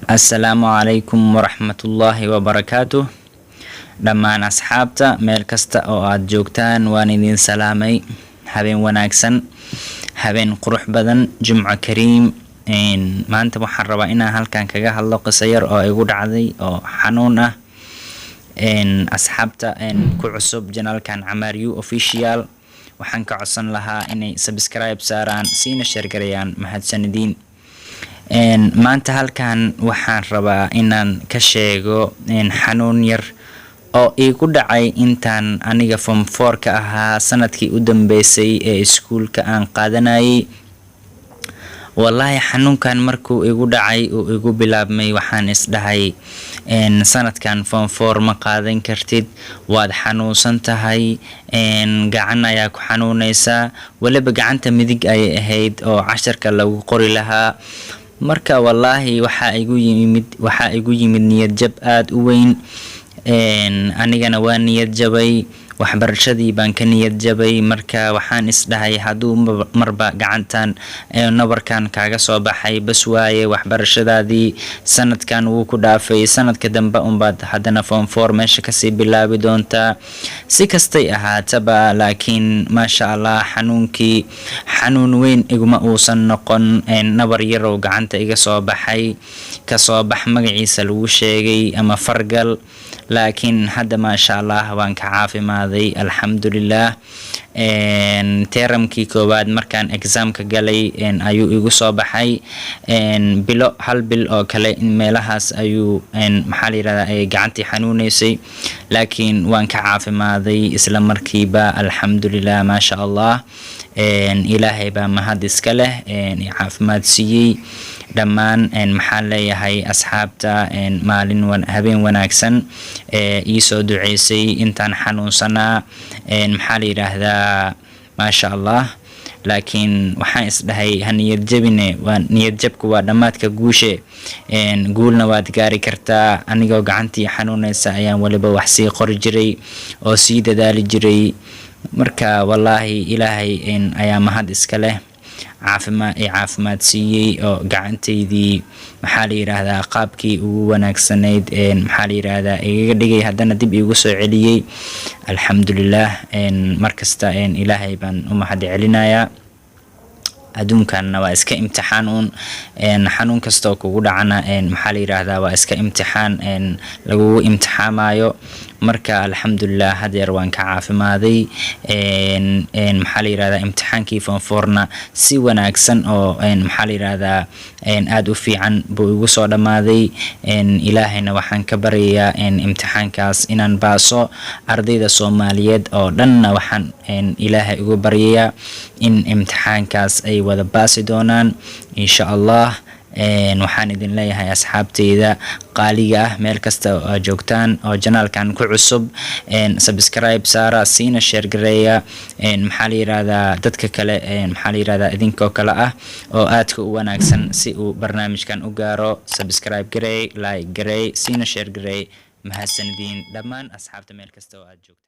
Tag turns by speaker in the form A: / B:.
A: Assalaamu calaykum waraxmatullaahi wabarakaatuh. Dhammaan asxaabta meel kasta oo aad joogtaan waan idin salaamay. Habeen wanaagsan, habeen qurux badan, Jumco Kariim. Maanta waxaan rabaa inaan halkan kaga hadlo qiso yar oo igu dhacday oo xanuun ah. Asxaabta ku cusub janaalkan Camaar U Official waxaan ka codsan lahaa inay subscribe saaraan siina share gareeyaan. Mahadsanidin. Maanta halkan waxaan rabaa inaan ka sheego xanuun yar oo igu dhacay intaan aniga form 4 ka ahaa sanadkii u dambeysay ee iskuulka aan qaadanayay. Wallahi xanuunkan markuu igu dhacay oo igu bilaabmay waxaan isdhahay sanadkan form 4 ma qaadan kartid, waad xanuunsan tahay, gacan ayaa ku xanuunaysa, waliba gacanta midig ayay ahayd oo casharka lagu qori lahaa. Marka wallahi waxa igu yimid niyad jab aad u weyn. Anigana waa niyad jabay, waxbarashadii baan ka niyad jabay. Marka waxaan isdhahay haduu marba gacantan nabarkan kaaga soo baxay bas waaye, waxbarashadaadii sanadkan wuu ku dhaafay, sanadka dambe unbaad haddana form 4 meesha kasii bilaabi doontaa. Si kastay ahaataba laakiin maasha Allah xanuunkii xanuun weyn iguma uusan noqon. Nabar yar oo gacanta iga soo baxay, kasoo bax magaciisa lagu sheegay ama fargal, laakiin hadda maasha Allah waan ka caafimaaday alxamdulillah. Teramkii koowaad markaan examka galay ayuu igu soo baxay. Hal bil oo kale meelahaas ayuu ay gacantii xanuunaysay, laakiin waan ka caafimaaday isla markiiba alxamdulillah maasha Allah. Ilaahay baa mahad iska leh caafimaad siiyey. Dhammaan maxaan leeyahay asxaabta habeen wanaagsan ii soo duceysay intaan xanuunsanaa. Maxaa la yiraahdaa maasha Allah. Laakiin waxaan isdhahay niyad jabine, niyad jabku waa dhamaadka guushe. Guulna waad gaari kartaa. Anigoo gacantii xanuunaysa ayaan waliba wax sii qori jiray oo sii dadaali jiray. Marka wallahi Ilaahay ayaa mahad iska leh, caafimaad siiyey oo gacanteydii maxaa la yiraahdaa qaabkii ugu wanaagsanayd maxaa la yiraahdaa iga dhigay haddana dib igu soo celiyay alxamdulillah. Markasta Ilaahay baan u mahad celinayaa. adduunkanna waa iska imtixaan xanuun kasta oo kugu dhacana maxaa la yiraahdaa waa iska imtixaan lagu imtixaamayo. Marka alxamdulillah hadeer waan ka caafimaaday. Maxaa la yiraahdaa imtixaankii form 4 na si wanaagsan oo maxaa la yiraahdaa aad u fiican buu igu soo dhamaaday. Ilaahayna waxaan ka baryayaa imtixaankaas inaan baaso. Ardayda Soomaaliyeed oo dhanna waxaan Ilaahay ugu baryayaa in imtixaankaas ay wada baasi doonaan insha Allah. Waxaan idin leeyahay asxaabteyda qaaliga ah meel kasta oo aad joogtaan oo janaalkan ku cusub, subscribe saara siina share gareeya. Maxaa la yiraahdaa dadka kale maxaa la yiraahdaa idinkoo kale ah oo aadka u wanaagsan si uu barnaamijkan u gaaro. Subscribe gareey, like gareey, siina share gareey. Mahadsanidin dhammaan asxaabta meel kasta oo aad joogtaan.